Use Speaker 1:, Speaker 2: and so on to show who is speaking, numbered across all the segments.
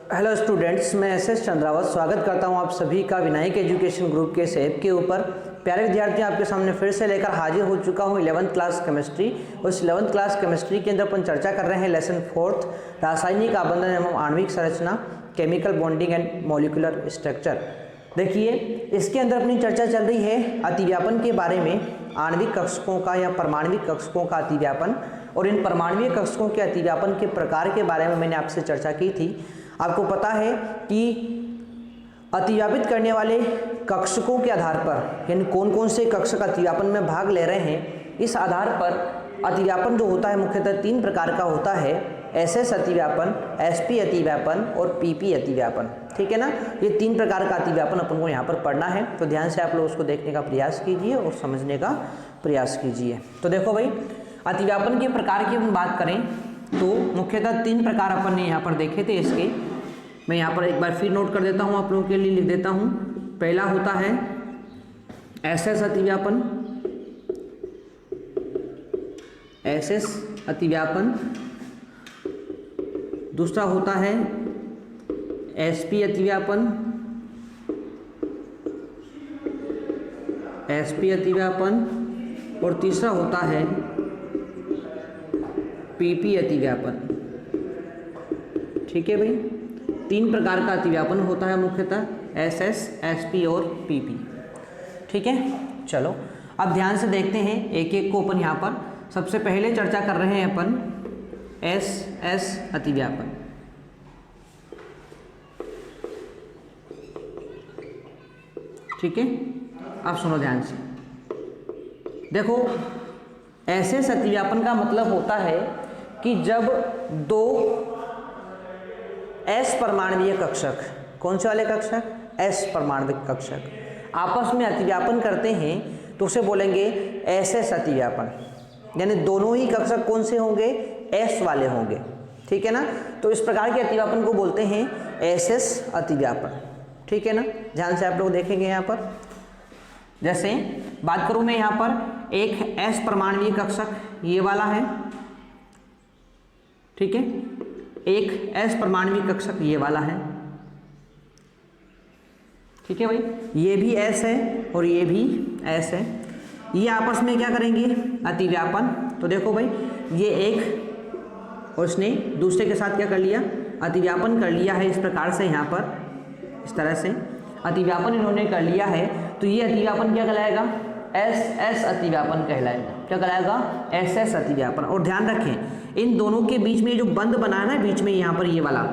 Speaker 1: Hello students, मैं S Chandrawat स्वागत करता हूं आप सभी का विनायक एजुकेशन ग्रुप के इस ऐप के ऊपर। प्यारे विद्यार्थियों, आपके सामने फिर से लेकर हाजिर हो चुका हूं 11th क्लास केमिस्ट्री। उस 11th क्लास केमिस्ट्री के अंदर अपन चर्चा कर रहे हैं लेसन 4th रासायनिक आबंधन एवं आणविक संरचना, chemical bonding and molecular structure. देखिए, इसके अंदर अपनी चर्चा चल रही है अतिव्यापन के बारे में, आणविक कक्षकों का या परमाणविक कक्षकों का अतिव्यापन, और इन परमाणविक कक्षकों के अतिव्यापन के प्रकार के बारे में मैंने आपसे चर्चा की थी। आपको पता है कि अतिव्यापित करने वाले कक्षकों के आधार पर, यानी कौन कौन से कक्षक अतिव्यापन में भाग ले रहे हैं, इस आधार पर अतिव्यापन जो होता है मुख्यतः 3 प्रकार का होता है। एसएस अतिव्यापन, एसपी अतिव्यापन और पीपी अतिव्यापन। ठीक है ना, ये 3 प्रकार का अतिव्यापन अपन को यहाँ पर पढ़ना है, तो ध्यान से आप लोग उसको देखने का प्रयास कीजिए और समझने का प्रयास कीजिए। तो देखो भाई, अतिव्यापन के प्रकार की हम बात करें तो मुख्यतः 3 प्रकार अपन ने यहाँ पर देखे थे। इसके मैं यहाँ पर एक बार फिर नोट कर देता हूँ, आप लोगों के लिए लिख देता हूँ। पहला होता है एसएस अतिव्यापन, एसएस अतिव्यापन। दूसरा होता है एसपी अतिव्यापन, एसपी अतिव्यापन, और तीसरा होता है पीपी अतिव्यापन। ठीक है भाई, 3 प्रकार का अतिव्यापन होता है मुख्यतः, एसएस, एसपी और पीपी। ठीक है, चलो अब ध्यान से देखते हैं एक एक को अपन यहाँ पर। सबसे पहले चर्चा कर रहे हैं अपन एसएस अतिव्यापन। ठीक है, अब सुनो ध्यान से। देखो, एसएस अतिव्यापन का मतलब होता है कि जब 2 एस परमाणवीय कक्षक, कौन से वाले कक्षक, एस परमाणविक कक्षक आपस में अतिव्यापन करते हैं तो उसे बोलेंगे एसएस अतिव्यापन। यानी दोनों ही कक्षक कौन से होंगे, एस वाले होंगे। ठीक है ना, तो इस प्रकार के अतिव्यापन को बोलते हैं एसएस अतिव्यापन। ठीक है ना, ध्यान से आप लोग देखेंगे यहाँ पर। जैसे बात करूं मैं यहाँ पर, एक एस परमाणवीय कक्षक ये वाला है। ठीक है, एक एस परमाणवीय कक्षक ये वाला है। ठीक है भाई, ये भी एस है और ये भी एस है। ये आपस में क्या करेंगे, अतिव्यापन। तो देखो भाई, ये एक और इसने दूसरे के साथ क्या कर लिया, अतिव्यापन कर लिया है। इस प्रकार से यहाँ पर इस तरह से अतिव्यापन इन्होंने कर लिया है। तो ये अतिव्यापन क्या कहलाएगा, एस एस अतिव्यापन कहलाएगा। क्या कहलाएगा, एस एस अतिव्यापन। और ध्यान रखें, इन दोनों के बीच में जो बंध बना है ना, बीच में यहाँ पर ये वाला,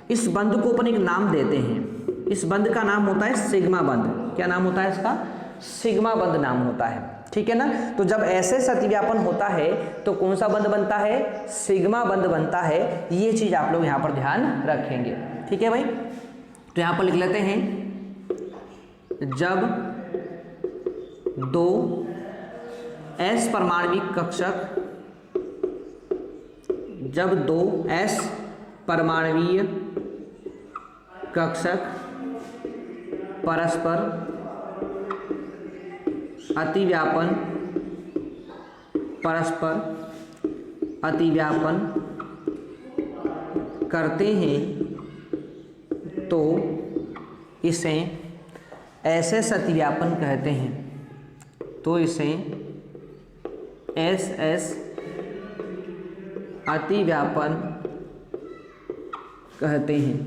Speaker 1: इस बंध को अपन एक नाम देते हैं। इस बंध का नाम होता है सिग्मा बंध। क्या नाम होता है इसका, सिग्मा बंध नाम होता है। ठीक है ना, तो जब एस एस अतिव्यापन होता है तो कौन सा बंध बनता है, सिग्मा बंध बनता है। ये चीज आप लोग यहाँ पर ध्यान रखेंगे। ठीक है भाई, तो यहाँ पर लिख लेते हैं, जब 2 एस परमाणविक कक्षक, जब 2 एस परमाणवीय कक्षक परस्पर अतिव्यापन, परस्पर अतिव्यापन करते हैं तो इसे एसएस अतिव्यापन कहते हैं। तो इसे एसएस अतिव्यापन कहते हैं।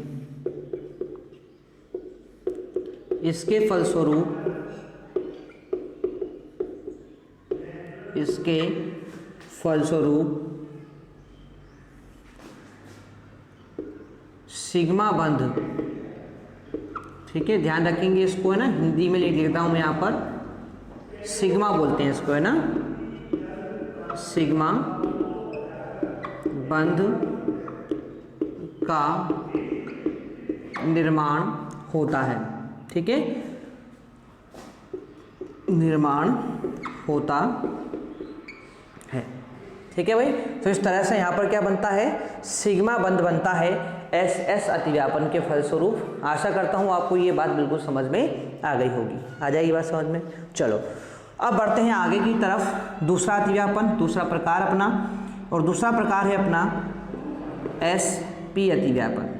Speaker 1: इसके फलस्वरूप, इसके फलस्वरूप सिग्मा बंध, ठीक है, ध्यान रखेंगे इसको, है ना, हिंदी में लिख देता हूं मैं यहाँ पर, सिग्मा बोलते हैं इसको, है ना, सिग्मा बंध का निर्माण होता है। ठीक है, निर्माण होता है। ठीक है भाई, तो इस तरह से यहाँ पर क्या बनता है, सिग्मा बंध बनता है एस एस अतिव्यापन के फलस्वरूप। आशा करता हूँ आपको ये बात बिल्कुल समझ में आ गई होगी, आ जाएगी बात समझ में। चलो अब बढ़ते हैं आगे की तरफ। दूसरा अतिव्यापन, दूसरा प्रकार अपना, और दूसरा प्रकार है अपना एस पी अतिव्यापन।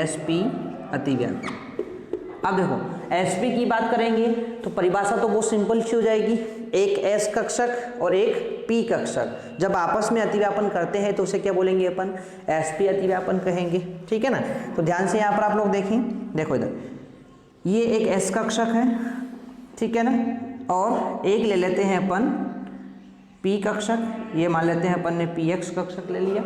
Speaker 1: sp अतिव्यापन। अब देखो sp की बात करेंगे तो परिभाषा तो बहुत सिंपल सी हो जाएगी, एक s कक्षक और एक p कक्षक जब आपस में अतिव्यापन करते हैं तो उसे क्या बोलेंगे अपन, sp अतिव्यापन कहेंगे। ठीक है ना। तो ध्यान से यहाँ पर आप लोग देखें, देखो इधर ये एक s कक्षक है, ठीक है ना, और एक ले लेते हैं अपन p कक्षक, ये मान लेते हैं अपन ने px कक्षक ले लिया,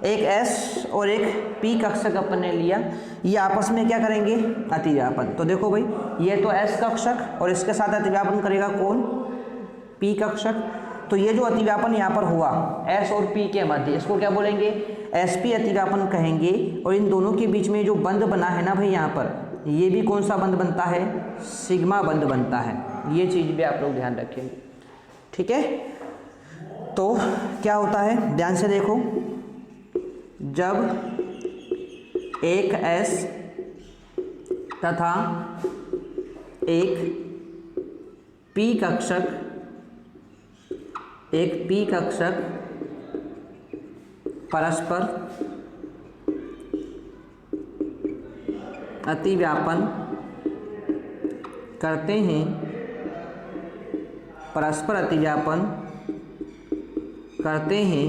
Speaker 1: एक s और एक p कक्षक अपन ने लिया, ये आपस में क्या करेंगे, अतिव्यापन। तो देखो भाई ये तो s कक्षक और इसके साथ अतिव्यापन करेगा कौन, p कक्षक। तो ये जो अतिव्यापन यहाँ पर हुआ s और p के मध्य, इसको क्या बोलेंगे, sp अतिव्यापन कहेंगे। और इन दोनों के बीच में जो बंध बना है ना भाई यहाँ पर, ये भी कौन सा बंध बनता है, सिग्मा बंध बनता है। ये चीज़ भी आप लोग ध्यान रखेंगे। ठीक है। तो क्या होता है, ध्यान से देखो, जब एक s तथा एक p कक्षक परस्पर अतिव्यापन करते हैं, परस्पर अतिव्यापन करते हैं,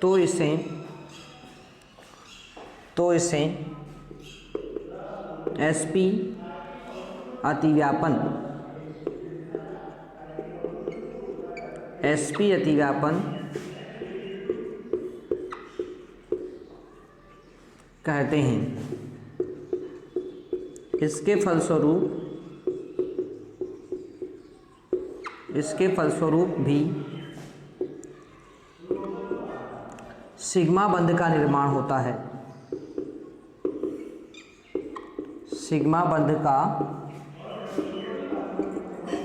Speaker 1: तो इसे sp अतिव्यापन कहते हैं। इसके फलस्वरूप भी सिग्मा बंध का निर्माण होता है, सिग्मा बंध का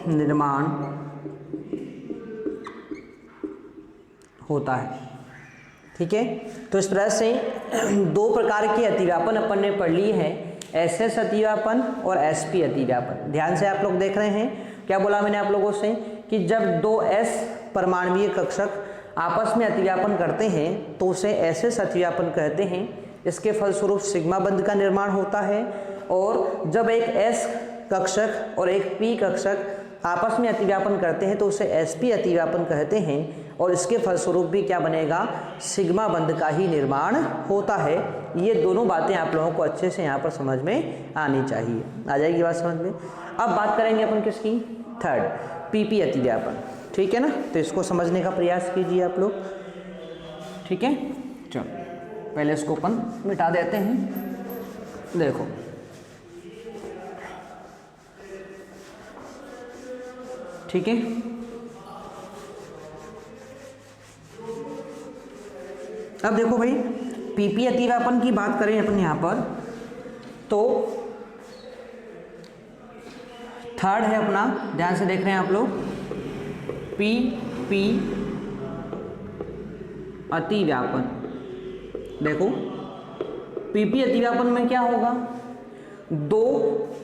Speaker 1: निर्माण होता है। ठीक है। तो इस तरह से दो प्रकार के अतिव्यापन अपन ने पढ़ लिए हैं, SS अतिव्यापन और SP अतिव्यापन। ध्यान से आप लोग देख रहे हैं, क्या बोला मैंने आप लोगों से कि जब दो S परमाणुीय कक्षक आपस में अतिव्यापन करते हैं तो उसे SS अतिव्यापन कहते हैं। इसके फलस्वरूप सिग्मा बंध का निर्माण होता है। और जब एक S कक्षक और एक P कक्षक आपस में अतिव्यापन करते हैं तो उसे SP अतिव्यापन कहते हैं। और इसके फलस्वरूप भी क्या बनेगा, सिग्मा बंध का ही निर्माण होता है। ये दोनों बातें आप लोगों को अच्छे से यहाँ पर समझ में आनी चाहिए। आ जाएगी बात समझ में। अब बात करेंगे अपन किसकी, थर्ड, PP अतिव्यापन। ठीक है ना। तो इसको समझने का प्रयास कीजिए आप लोग। ठीक है। चलो पहले इसको अपन मिटा देते हैं। देखो ठीक है। अब देखो भाई PP अतिव्यापन की बात करें अपन यहाँ पर, तो थर्ड है अपना, ध्यान से देख रहे हैं आप लोग, PP अतिव्यापन। देखो PP अतिव्यापन में क्या होगा, दो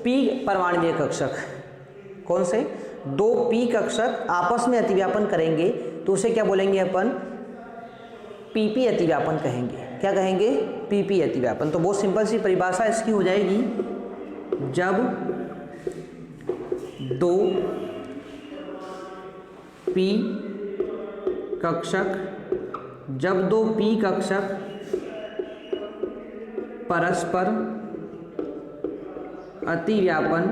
Speaker 1: P परमाणुीय कक्षक, कौन से, दो P कक्षक आपस में अतिव्यापन करेंगे तो उसे क्या बोलेंगे अपन, PP अतिव्यापन कहेंगे। क्या कहेंगे, PP अतिव्यापन। तो बहुत सिंपल सी परिभाषा इसकी हो जाएगी, जब दो P कक्षक परस्पर अतिव्यापन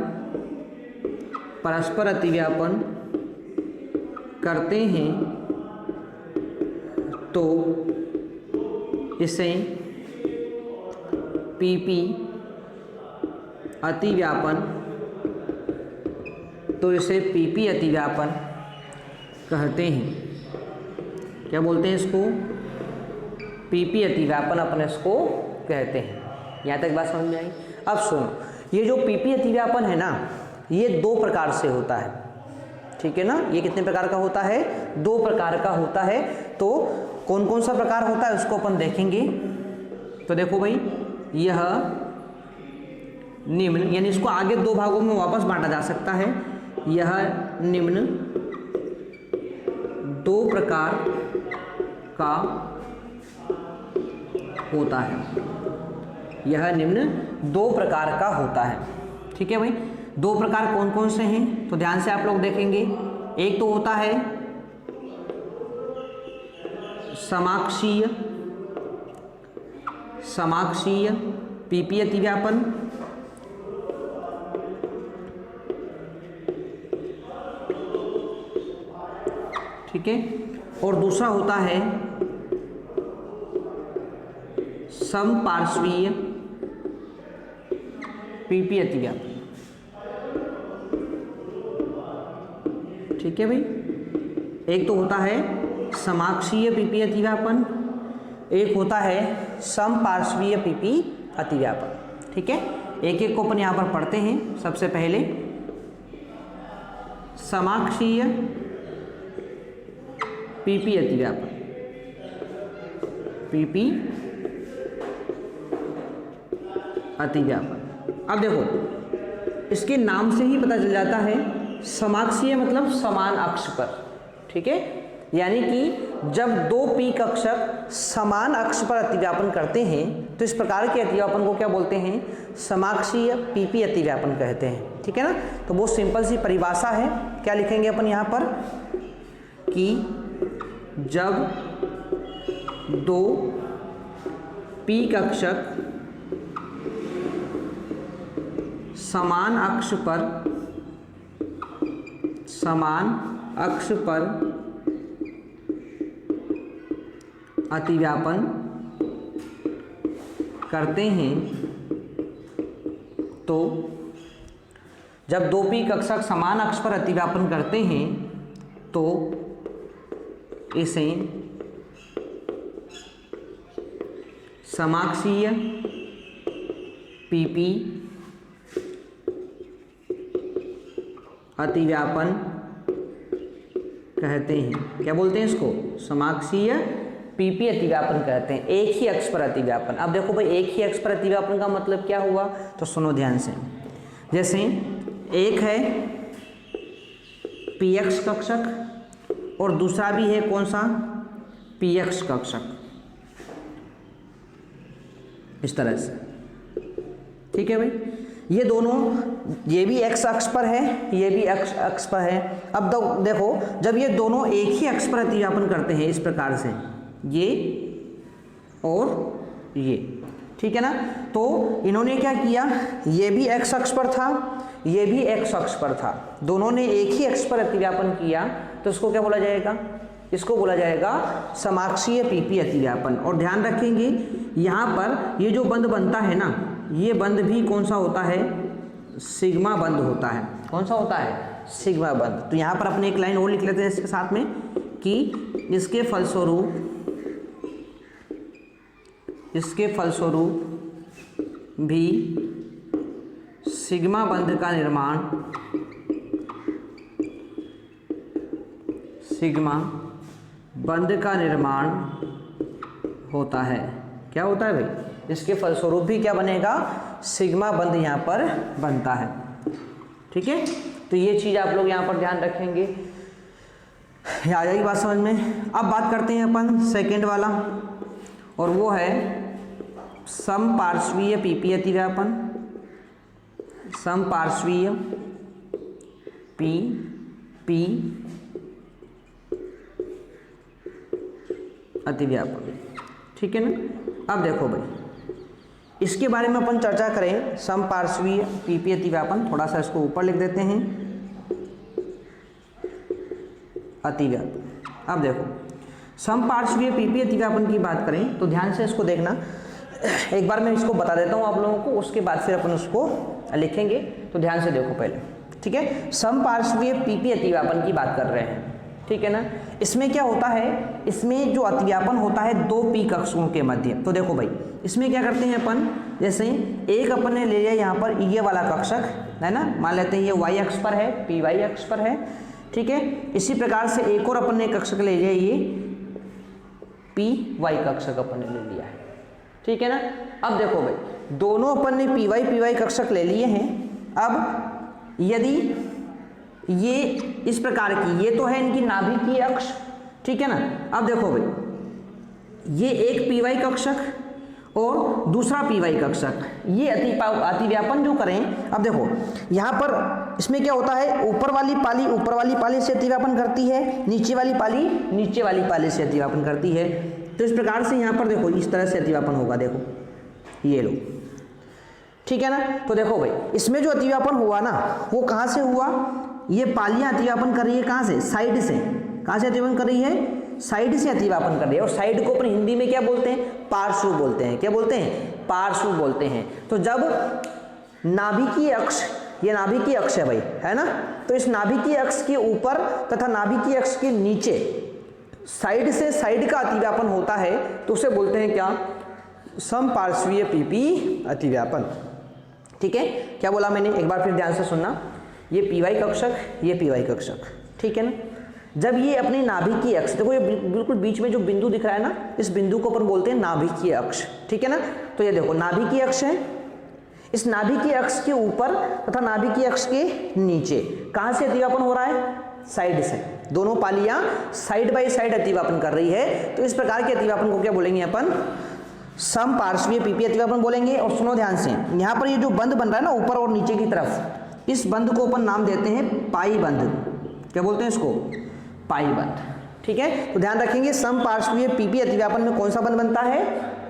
Speaker 1: करते हैं तो इसे PP अतिव्यापन कहते हैं। क्या बोलते हैं इसको, PP अतिव्यापन अपन इसको कहते हैं। यहाँ तक बात समझ में आई। अब सुनो, ये जो PP अतिव्यापन है ना, ये दो प्रकार से होता है। ठीक है ना। ये कितने प्रकार का होता है, दो प्रकार का होता है। तो कौन कौन सा प्रकार होता है उसको अपन देखेंगे। तो देखो भाई, यह निम्न, यानी इसको आगे दो भागों में वापस बांटा जा सकता है। यह निम्न दो प्रकार का होता है। यह निम्न दो प्रकार का होता है। ठीक है भाई, दो प्रकार कौन कौन से हैं, तो ध्यान से आप लोग देखेंगे। एक तो होता है समाक्षीय पीपी अतिव्यापन, ठीक है, और दूसरा होता है समपार्श्वीय पीपी अतिव्यापन। ठीक है भाई, एक तो होता है समाक्षीय पीपी अतिव्यापन, एक होता है समपार्श्वीय पीपी अतिव्यापन। ठीक है, एक एक को अपन यहाँ पर पढ़ते हैं। सबसे पहले समाक्षीय पीपी अतिव्यापन, पीपी अतिव्यापन। अब देखो, इसके नाम से ही पता चल जाता है, समाक्षीय मतलब समान अक्ष पर। ठीक है, यानी कि जब दो पी कक्षक समान अक्ष पर अतिव्यापन करते हैं तो इस प्रकार के अतिव्यापन को क्या बोलते हैं, समाक्षीय पीपी अतिव्यापन कहते हैं। ठीक है ना, तो बहुत सिंपल सी परिभाषा है। क्या लिखेंगे अपन यहाँ पर कि जब दो पी कक्षक समान अक्ष पर अतिव्यापन करते हैं, तो जब दो पी कक्षक समान अक्ष पर अतिव्यापन करते हैं तो इसे समाक्षीय पीपी अतिव्यापन कहते हैं। क्या बोलते हैं इसको, समाक्षीय पीपी अतिव्यापन कहते हैं, एक ही अक्ष पर अतिव्यापन। अब देखो भाई, एक ही अक्ष पर अतिव्यापन का मतलब क्या हुआ, तो सुनो ध्यान से। जैसे एक है पी एक्स कक्षक और दूसरा भी है कौन सा, पी एक्स कक्षक, इस तरह से। ठीक है भाई, ये दोनों, ये भी एक्स अक्ष पर है, ये भी एक्स अक्ष पर है। अब देखो, जब ये दोनों एक ही अक्ष पर अतिव्यापन करते हैं इस प्रकार से, ये और ये, ठीक है ना, तो इन्होंने क्या किया, ये भी एक्स अक्ष पर था, ये भी एक्स अक्ष पर था, दोनों ने एक ही अक्ष पर अतिव्यापन किया, तो इसको क्या बोला जाएगा, इसको बोला जाएगा समाक्षीय पीपी अतिव्यापन। और ध्यान रखेंगे, यहाँ पर ये जो बंध बनता है ना, ये बंध भी कौन सा होता है, सिग्मा बंध होता है। कौन सा होता है, सिग्मा बंध। तो यहाँ पर अपने एक लाइन और लिख लेते हैं इसके साथ में कि इसके फलस्वरूप भी सिग्मा बंध का निर्माण होता है। क्या होता है भाई, इसके फलस्वरूप भी क्या बनेगा, सिग्मा बंध यहाँ पर बनता है। ठीक है, तो ये चीज़ आप लोग यहाँ पर ध्यान रखेंगे, आ जाएगी बात समझ में। अब बात करते हैं अपन सेकेंड वाला, और वो है समपार्श्वीय पीपी अतिव्यापन, समपार्श्वीय पी अतिव्यापन। ठीक है ना। अब देखो भाई, इसके बारे में अपन चर्चा करें, समपार्श्वीय पीपी अतिव्यापन, थोड़ा सा इसको ऊपर लिख देते हैं, अतिव्यापन। अब देखो, समपार्श्वीय पीपी अतिव्यापन की बात करें तो ध्यान से इसको देखना, एक बार मैं इसको बता देता हूँ आप लोगों को, उसके बाद फिर अपन उसको लिखेंगे, तो ध्यान से देखो पहले। ठीक है, समपार्श्वीय पीपी अतिव्यापन की बात कर रहे हैं, ठीक है ना। इसमें क्या होता है, इसमें जो अतिव्यापन होता है दो पी कक्षकों के मध्य। तो देखो भाई, इसमें क्या करते हैं अपन, जैसे एक अपन ने ले लिया यहाँ पर ये वाला कक्षक है ना, मान लेते हैं ये वाई अक्ष पर है, पी वाई अक्ष पर है, ठीक है। इसी प्रकार से एक और अपन ने कक्षक ले लिया, ये पी वाई कक्षक अपन ने ले लिया है, ठीक है ना। अब देखो भाई, दोनों अपन ने पी वाई कक्षक ले लिए हैं। अब यदि ये इस प्रकार की, ये तो है इनकी नाभिकीय अक्ष, ठीक है ना। अब देखो भाई, ये एक पी वाई कक्षक और दूसरा पी वाई कक्षक। ये अतिव्यापन जो करें, अब देखो यहाँ पर इसमें क्या होता है, ऊपर वाली पाली से अतिव्यापन करती है, नीचे वाली पाली से अतिव्यापन करती है। तो इस प्रकार से यहाँ पर देखो इस तरह से अतिव्यापन होगा, देखो ये लो, ठीक है ना। तो देखो भाई इसमें जो अतिव्यापन हुआ ना वो कहाँ से हुआ, ये पालियां अतिव्यापन कर रही है कहाँ से, साइड से। कहाँ से अतिव्यापन कर रही है, साइड से अतिव्यापन कर रही है। और साइड को अपन हिंदी में क्या बोलते हैं, पार्श्व बोलते हैं। क्या बोलते हैं, पार्श्व बोलते हैं। तो जब नाभिकीय अक्ष, ये नाभिकीय अक्ष है भाई, है ना, तो इस नाभिकीय अक्ष के ऊपर तथा नाभिकीय अक्ष के नीचे साइड से साइड का अतिव्यापन होता है तो उसे बोलते हैं क्या, समपार्श्वीय पीपी अतिव्यापन। ठीक है, क्या बोला मैंने, एक बार फिर ध्यान से सुनना। ये पी वाई कक्षक, ये पी वाई कक्षक, ठीक है ना। जब ये अपनी नाभिकीय अक्ष, देखो ये बिल्कुल बीच में जो बिंदु दिख रहा है ना, इस बिंदु को अपन बोलते हैं नाभिकीय अक्ष, ठीक है ना। तो ये देखो नाभिकीय अक्ष है, इस नाभिकीय अक्ष के ऊपर तथा नाभिकीय अक्ष के नीचे कहाँ से अतिव्यापन हो रहा है, साइड से। दोनों पालियां साइड बाय साइड अतिव्यापन कर रही है। तो इस प्रकार के अतिव्यापन को क्या बोलेंगे अपन, समपार्श्वीय पीपी अतिव्यापन बोलेंगे। और सुनो ध्यान से, यहाँ पर ये जो बंध बन रहा है ना ऊपर और नीचे की तरफ, इस बंध को अपन नाम देते हैं पाई बंध। क्या बोलते हैं इसको, पाई बंध, ठीक है। तो ध्यान रखेंगे समपार्श्वीय पीपी अतिव्यापन में कौन सा बंध बनता है,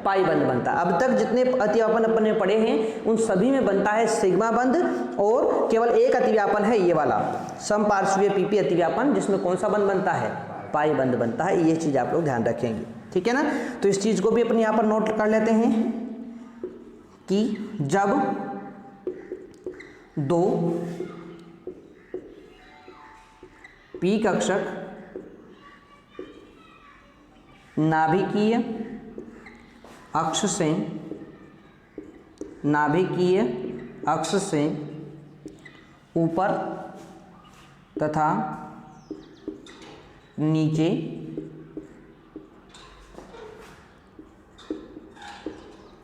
Speaker 1: पाई बंध बनता है। अब तक जितने अतिव्यापन अपन ने पढ़े हैं उन सभी में बनता है सिग्मा बंध, और केवल एक अतिव्यापन है ये वाला समपार्श्वीय पीपी अतिव्यापन, जिसमें कौन सा बंध बनता है, पाई बंध बनता है। ये चीज आप लोग ध्यान रखेंगे, ठीक है ना। तो इस चीज को भी अपन यहाँ पर नोट कर लेते हैं कि जब दो पी कक्षक नाभिकीय अक्ष से ऊपर तथा नीचे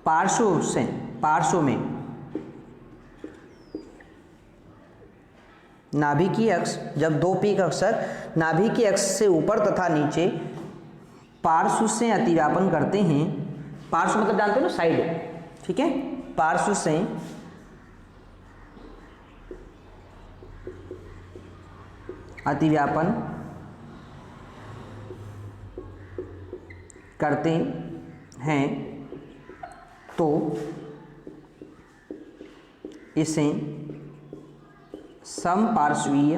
Speaker 1: पार्श्व में नाभिकीय अक्ष, जब दो पी कक्षक नाभिकीय अक्ष से ऊपर तथा नीचे पार्श्व से अतिव्यापन करते हैं, पार्श्व मतलब जानते हो ना, साइड, ठीक है, पार्श्व से अतिव्यापन करते हैं तो इसे समपार्श्वीय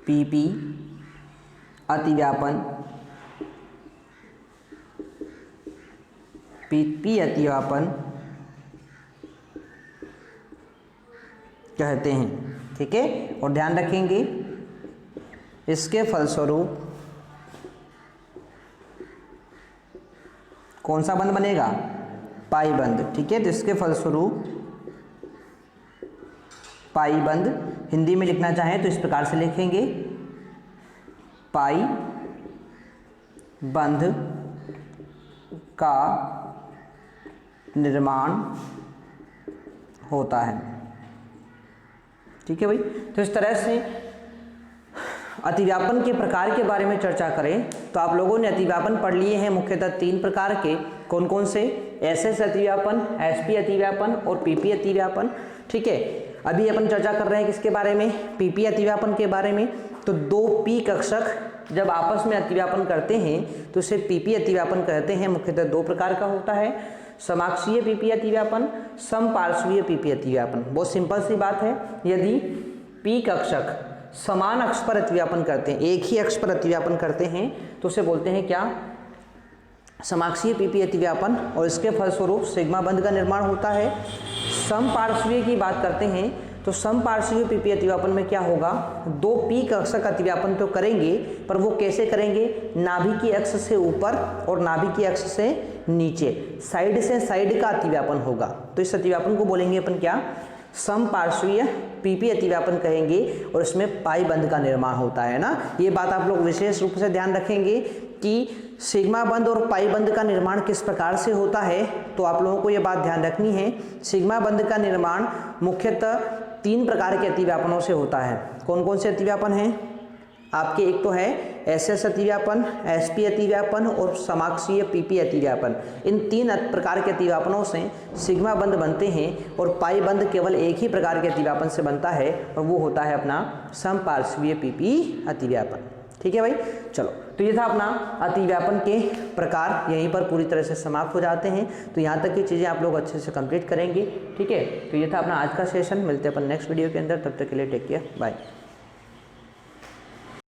Speaker 1: पीपी अतिव्यापन कहते हैं, ठीक है। और ध्यान रखेंगे इसके फलस्वरूप कौन सा बंध बनेगा, पाई बंध, ठीक है। तो इसके फलस्वरूप पाई बंध, हिंदी में लिखना चाहें तो इस प्रकार से लिखेंगे, पाई बंध का निर्माण होता है, ठीक है भाई। तो इस तरह से अतिव्यापन के प्रकार के बारे में चर्चा करें तो आप लोगों ने अतिव्यापन पढ़ लिए हैं मुख्यतः 3 प्रकार के। कौन कौन से, एसएस अतिव्यापन, एसपी अतिव्यापन और पीपी अतिव्यापन, ठीक है। अभी अपन चर्चा कर रहे हैं किसके बारे में, पीपी अतिव्यापन के बारे में। तो दो पी कक्षक जब आपस में अतिव्यापन करते हैं तो उसे पीपी अतिव्यापन कहते हैं। मुख्यतः 2 प्रकार का होता है, समाक्षीय पीपी अतिव्यापन, समपार्श्वीय पीपी अतिव्यापन। बहुत सिंपल सी बात है, यदि पी कक्षक समान अक्ष पर अतिव्यापन करते हैं, एक ही अक्ष पर अतिव्यापन करते हैं तो उसे बोलते हैं क्या, समाक्षीय पीपी अतिव्यापन। और इसके फलस्वरूप सिग्मा बंध का निर्माण होता है। समपार्श्वीय की बात करते हैं तो समपार्श्वीय पीपी अतिव्यापन में क्या होगा, 2 पी कक्षक अतिव्यापन तो करेंगे, पर वो कैसे करेंगे, नाभिकीय अक्ष से ऊपर और नाभिकीय अक्ष से नीचे, साइड से साइड का अतिव्यापन होगा। तो इस अतिव्यापन को बोलेंगे अपन क्या, समपार्श्वीय पीपी अतिव्यापन कहेंगे। और इसमें पाई बंध का निर्माण होता है ना। ये बात आप लोग विशेष रूप से ध्यान रखेंगे कि सिग्मा बंध और पाई बंध का निर्माण किस प्रकार से होता है। तो आप लोगों को ये बात ध्यान रखनी है, सिग्मा बंध का निर्माण मुख्यतः 3 प्रकार के अतिव्यापनों से होता है। कौन कौन से अतिव्यापन हैं, आपके एक तो है SS अतिव्यापन, SP अतिव्यापन और समाक्षीय PP अतिव्यापन। इन 3 प्रकार के अतिव्यापनों से सिग्मा बंध बनते हैं और पाई बंध केवल एक ही प्रकार के अतिव्यापन से बनता है और वो होता है अपना समपार्श्वीय PP अतिव्यापन। ठीक है भाई, चलो तो ये था अपना अतिव्यापन के प्रकार, यहीं पर पूरी तरह से समाप्त हो जाते हैं। तो यहाँ तक की चीज़ें आप लोग अच्छे से कंप्लीट करेंगे। ठीक है, तो ये था अपना आज का सेशन। मिलते हैं अपन नेक्स्ट वीडियो के अंदर, तब तक के लिए टेक केयर, बाय।